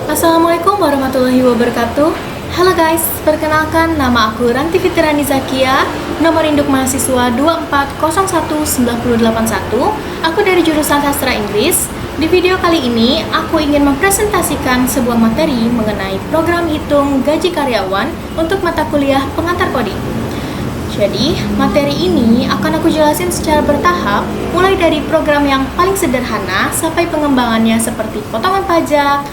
Assalamualaikum warahmatullahi wabarakatuh. Halo guys, perkenalkan nama aku Ranti Fitrani Zakia, nomor induk mahasiswa 24019081. Aku dari jurusan Sastra Inggris. Di video kali ini, aku ingin mempresentasikan sebuah materi mengenai program hitung gaji karyawan untuk mata kuliah pengantar coding. Jadi, materi ini akan aku jelasin secara bertahap, mulai dari program yang paling sederhana sampai pengembangannya seperti potongan pajak,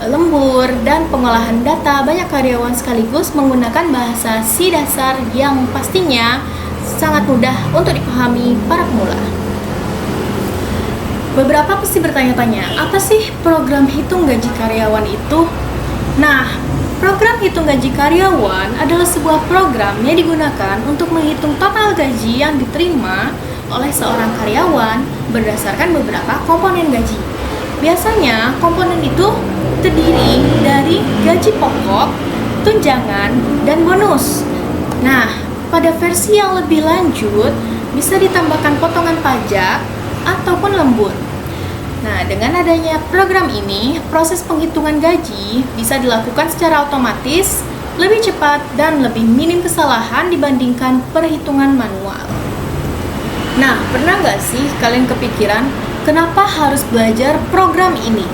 lembur, dan pengolahan data banyak karyawan sekaligus menggunakan bahasa C dasar yang pastinya sangat mudah untuk dipahami para pemula. Beberapa pasti bertanya-tanya, apa sih program hitung gaji karyawan itu? Nah, program hitung gaji karyawan adalah sebuah program yang digunakan untuk menghitung total gaji yang diterima oleh seorang karyawan berdasarkan beberapa komponen gaji. Biasanya komponen itu terdiri dari gaji pokok, tunjangan, dan bonus. Nah, pada versi yang lebih lanjut bisa ditambahkan potongan pajak ataupun lembur. Nah, dengan adanya program ini, proses penghitungan gaji bisa dilakukan secara otomatis, lebih cepat, dan lebih minim kesalahan dibandingkan perhitungan manual. Nah, pernah nggak sih kalian kepikiran kenapa harus belajar program ini?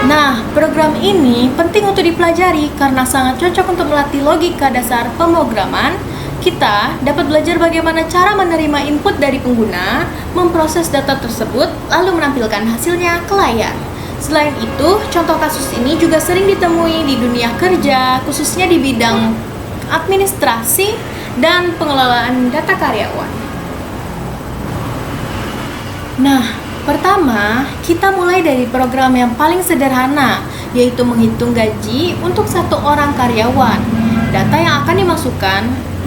Nah, program ini penting untuk dipelajari karena sangat cocok untuk melatih logika dasar pemrograman. Kita dapat belajar bagaimana cara menerima input dari pengguna, memproses data tersebut, lalu menampilkan hasilnya ke layar. Selain itu, contoh kasus ini juga sering ditemui di dunia kerja, khususnya di bidang administrasi dan pengelolaan data karyawan. Nah, pertama, kita mulai dari program yang paling sederhana, yaitu menghitung gaji untuk satu orang karyawan. Data yang akan dimasukkan,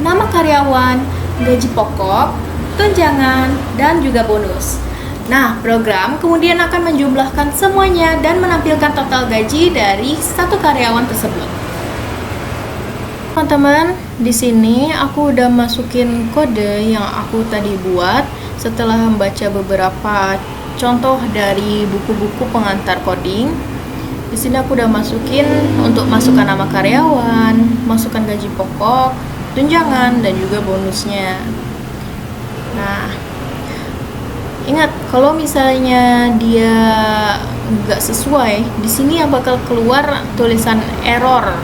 nama karyawan, gaji pokok, tunjangan, dan juga bonus. Nah, program kemudian akan menjumlahkan semuanya dan menampilkan total gaji dari satu karyawan tersebut. Teman-teman, di sini aku udah masukin kode yang aku tadi buat setelah membaca beberapa contoh dari buku-buku pengantar coding. Di sini aku udah masukin untuk masukkan nama karyawan, masukkan gaji pokok, tunjangan, dan juga bonusnya. Nah, ingat kalau misalnya dia nggak sesuai, di sini yang bakal keluar tulisan error.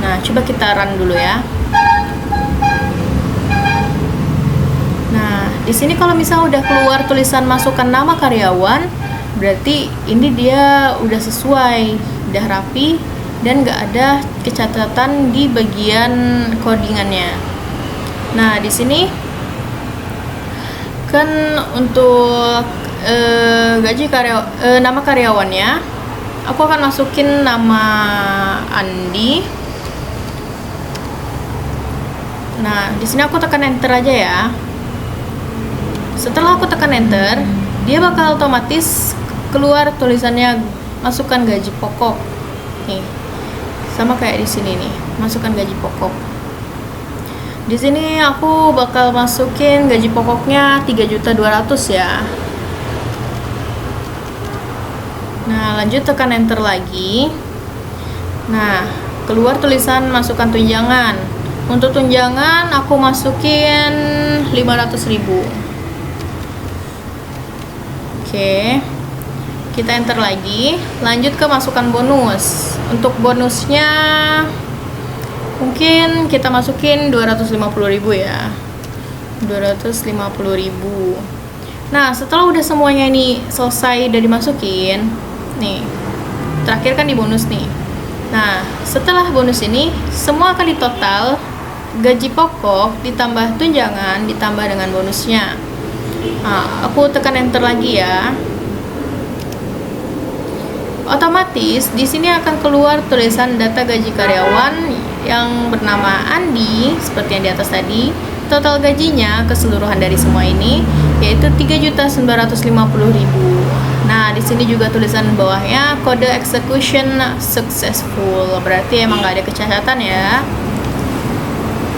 Nah, coba kita run dulu ya. Di sini kalau misalnya udah keluar tulisan masukkan nama karyawan, berarti ini dia udah sesuai, udah rapi, dan nggak ada kecatatan di bagian codingannya. Nah, di sini kan untuk nama karyawannya, aku akan masukin nama Andi. Nah, di sini aku tekan enter aja ya. Setelah aku tekan enter, dia bakal otomatis keluar tulisannya masukkan gaji pokok. Nih, sama kayak di sini nih, masukkan gaji pokok. Di sini aku bakal masukin gaji pokoknya 3.200.000 ya. Nah, lanjut tekan enter lagi. Nah, keluar tulisan masukkan tunjangan. Untuk tunjangan aku masukin 500.000. Oke, kita enter lagi. Lanjut ke masukkan bonus. Untuk bonusnya mungkin kita masukin 250.000 ya. 250.000. Nah, setelah udah semuanya ini selesai dan dimasukin, nih, terakhir kan di bonus nih. Nah, setelah bonus ini semua akan ditotal, gaji pokok ditambah tunjangan ditambah dengan bonusnya. Nah, aku tekan enter lagi ya. Otomatis di sini akan keluar tulisan data gaji karyawan yang bernama Andi seperti yang di atas tadi. Total gajinya keseluruhan dari semua ini yaitu 3.950.000. Nah, di sini juga tulisan bawahnya kode execution successful. Berarti emang nggak ada kecacatan ya.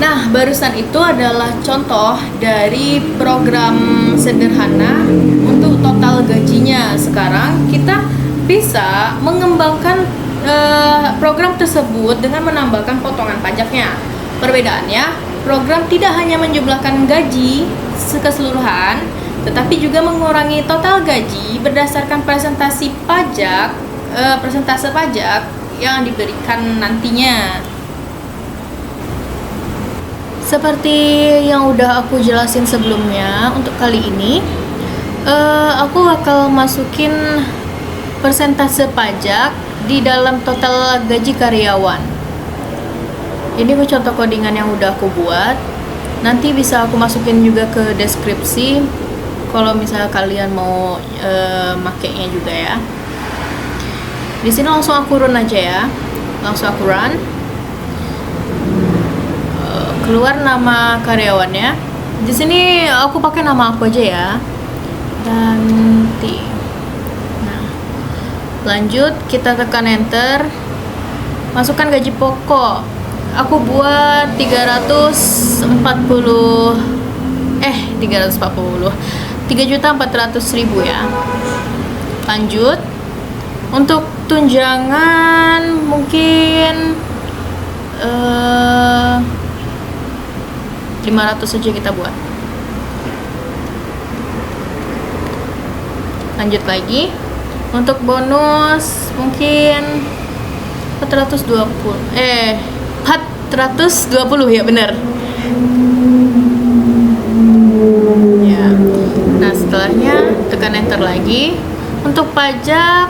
Nah, barusan itu adalah contoh dari program sederhana untuk total gajinya. Sekarang kita bisa mengembangkan program tersebut dengan menambahkan potongan pajaknya. Perbedaannya, program tidak hanya menjumlahkan gaji keseluruhan, tetapi juga mengurangi total gaji berdasarkan presentase pajak yang diberikan nantinya. Seperti yang udah aku jelasin sebelumnya, untuk kali ini aku bakal masukin persentase pajak di dalam total gaji karyawan. Ini contoh codingan yang udah aku buat. Nanti bisa aku masukin juga ke deskripsi kalau misalnya kalian mau makainya juga ya. Di sini langsung aku run aja ya. Langsung aku run. Keluar nama karyawannya. Di sini aku pakai nama aku aja ya. Ganti. Lanjut, kita tekan enter. Masukkan gaji pokok. Aku buat 3.400.000 ya. Lanjut. Untuk tunjangan mungkin 500 saja kita buat. Lanjut lagi. Untuk bonus mungkin 420 ya, benar ya. Nah, setelahnya tekan enter lagi. Untuk pajak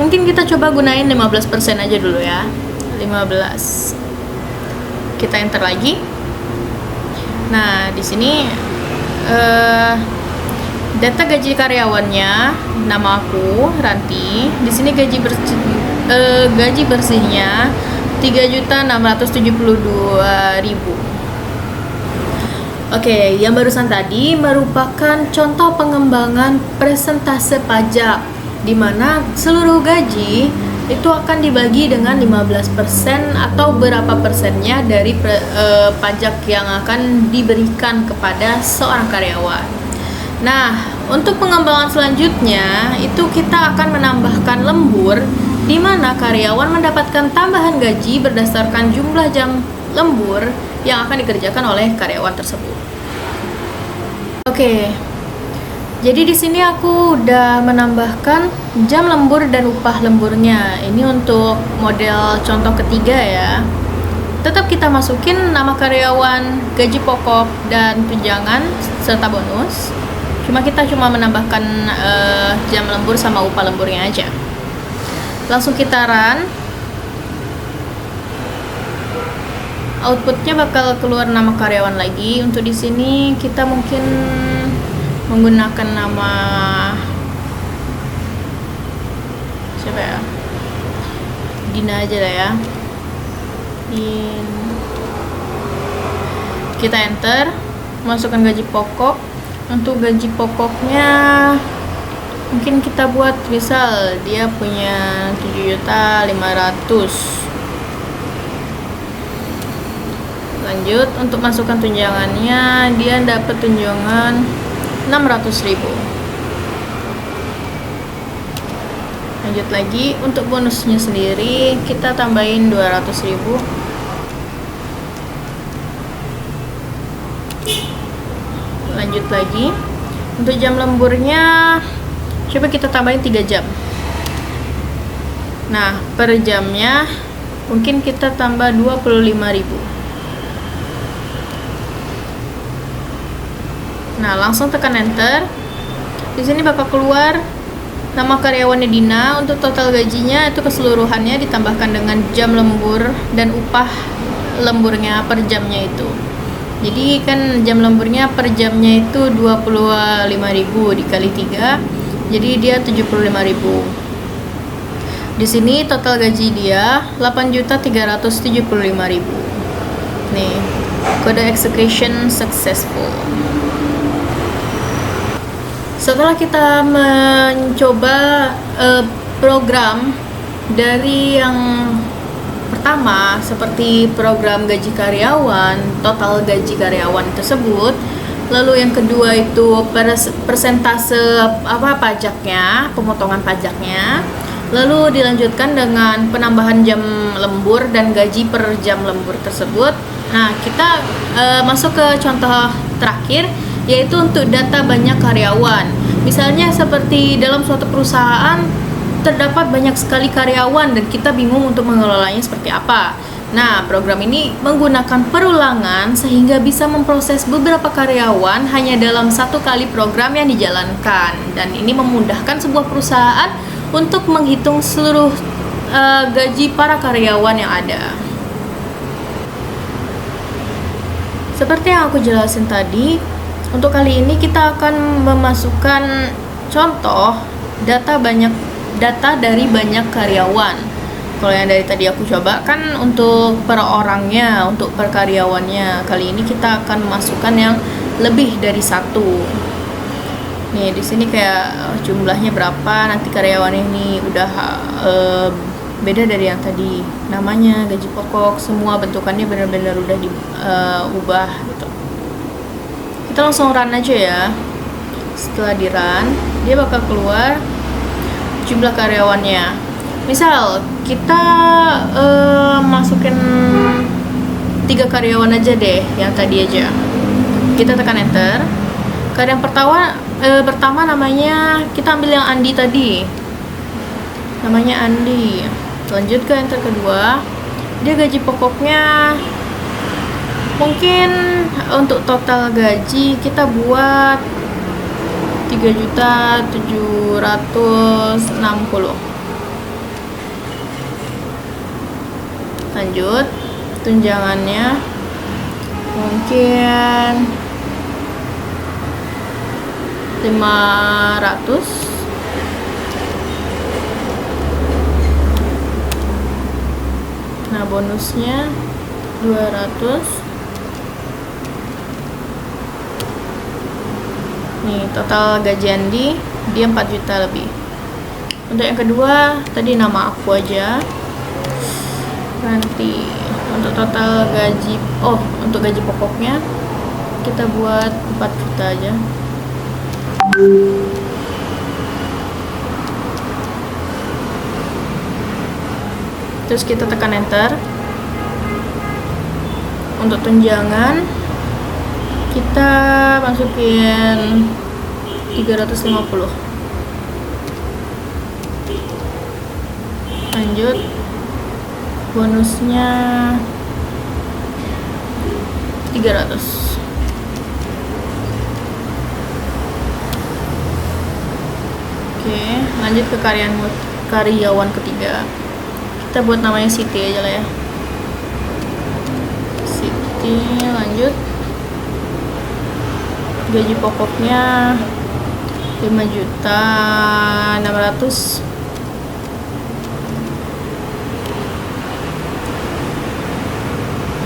mungkin kita coba gunain 15% aja dulu ya. 15. Kita enter lagi. Nah, di sini data gaji karyawannya, nama aku Ranti. Di sini gaji bersihnya 3.672.000. Oke, yang barusan tadi merupakan contoh pengembangan presentase pajak, di mana seluruh gaji itu akan dibagi dengan 15% atau berapa persennya dari pajak yang akan diberikan kepada seorang karyawan. Nah, untuk pengembangan selanjutnya itu kita akan menambahkan lembur, di mana karyawan mendapatkan tambahan gaji berdasarkan jumlah jam lembur yang akan dikerjakan oleh karyawan tersebut. Oke. Jadi di sini aku udah menambahkan jam lembur dan upah lemburnya. Ini untuk model contoh ketiga ya. Tetap kita masukin nama karyawan, gaji pokok dan tunjangan serta bonus. Cuma kita menambahkan jam lembur sama upah lemburnya aja. Langsung kita run. Outputnya bakal keluar nama karyawan lagi. Untuk di sini kita mungkin menggunakan nama siapa ya? Dina aja lah ya. Kita enter, masukkan gaji pokok. Untuk gaji pokoknya mungkin kita buat misal dia punya 7.500.000. Lanjut, untuk masukkan tunjangannya, dia dapat tunjangan 600.000. Lanjut lagi, untuk bonusnya sendiri kita tambahin 200.000. Lanjut lagi, untuk jam lemburnya coba kita tambahin 3 jam. Nah, per jamnya mungkin kita tambah 25.000. Nah, langsung tekan enter. Di sini bakal keluar nama karyawannya Dina. Untuk total gajinya itu keseluruhannya ditambahkan dengan jam lembur dan upah lemburnya per jamnya itu. Jadi kan jam lemburnya per jamnya itu 25.000 dikali 3. Jadi dia 75.000. Di sini total gaji dia 8.375.000. Nih, kode execution successful. Setelah kita mencoba program dari yang pertama seperti program gaji karyawan, total gaji karyawan tersebut, lalu yang kedua itu persentase pajaknya, pemotongan pajaknya. Lalu dilanjutkan dengan penambahan jam lembur dan gaji per jam lembur tersebut. Nah, kita masuk ke contoh terakhir, yaitu untuk data banyak karyawan. Misalnya seperti dalam suatu perusahaan terdapat banyak sekali karyawan dan kita bingung untuk mengelolanya seperti apa. Nah, program ini menggunakan perulangan sehingga bisa memproses beberapa karyawan hanya dalam satu kali program yang dijalankan. Dan ini memudahkan sebuah perusahaan untuk menghitung seluruh gaji para karyawan yang ada. Seperti yang aku jelasin tadi, untuk kali ini kita akan memasukkan contoh data dari banyak karyawan. Kalau yang dari tadi aku coba kan untuk per orangnya, untuk per karyawannya. Kali ini kita akan memasukkan yang lebih dari satu. Nih di sini kayak jumlahnya berapa, nanti karyawan ini udah beda dari yang tadi. Namanya, gaji pokok, semua bentukannya benar-benar udah diubah gitu. Kita langsung run aja ya. Setelah di run, dia bakal keluar jumlah karyawannya. Misal kita masukin 3 karyawan aja deh, yang tadi aja. Kita tekan enter. Karyawan pertama namanya, kita ambil yang Andi tadi, namanya Andi. Lanjut ke enter kedua, dia gaji pokoknya mungkin untuk total gaji kita buat 3.760.000. Lanjut, tunjangannya mungkin 500. Nah, bonusnya 200. Nih, total gaji Andi dia 4 juta lebih. Untuk yang kedua, tadi nama aku aja. Nanti untuk total gaji, untuk gaji pokoknya kita buat 4 juta aja. Terus kita tekan enter. Untuk tunjangan kita masukin 350. Lanjut, bonusnya 300. Oke, lanjut ke karyawan ketiga. Kita buat namanya Siti aja lah ya. Siti, lanjut. Gaji pokoknya 5.600.000.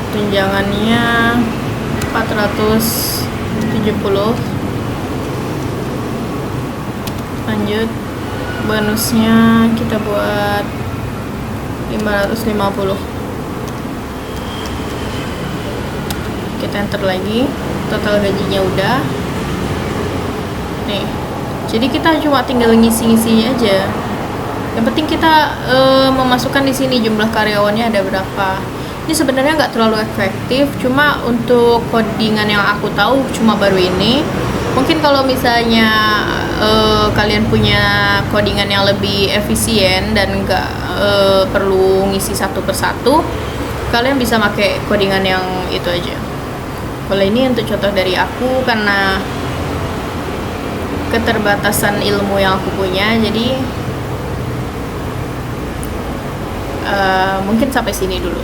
Tunjangannya 470. Lanjut, bonusnya kita buat 550. Kita enter lagi, total gajinya udah. Nih, jadi kita cuma tinggal ngisi-ngisinya aja. Yang penting kita memasukkan di sini jumlah karyawannya ada berapa. Ini sebenarnya nggak terlalu efektif, cuma untuk codingan yang aku tahu cuma baru ini. Mungkin kalau misalnya kalian punya codingan yang lebih efisien dan nggak perlu ngisi satu persatu, kalian bisa pakai codingan yang itu aja. Kalau ini untuk contoh dari aku, karena keterbatasan ilmu yang aku punya, jadi mungkin sampai sini dulu.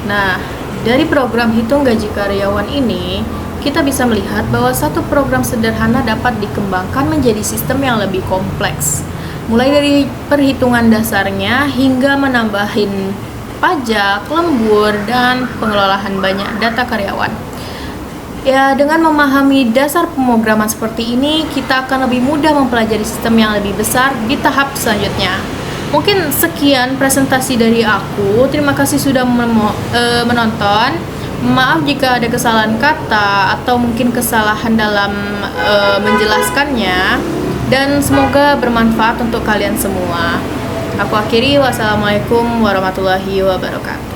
Nah, dari program hitung gaji karyawan ini, kita bisa melihat bahwa satu program sederhana dapat dikembangkan menjadi sistem yang lebih kompleks. Mulai dari perhitungan dasarnya hingga menambahin pajak, lembur, dan pengelolaan banyak data karyawan. Ya, dengan memahami dasar pemrograman seperti ini, kita akan lebih mudah mempelajari sistem yang lebih besar di tahap selanjutnya. Mungkin sekian presentasi dari aku. Terima kasih sudah menonton. Maaf jika ada kesalahan kata atau mungkin kesalahan dalam menjelaskannya. dan semoga bermanfaat untuk kalian semua. Aku akhiri, wassalamualaikum warahmatullahi wabarakatuh.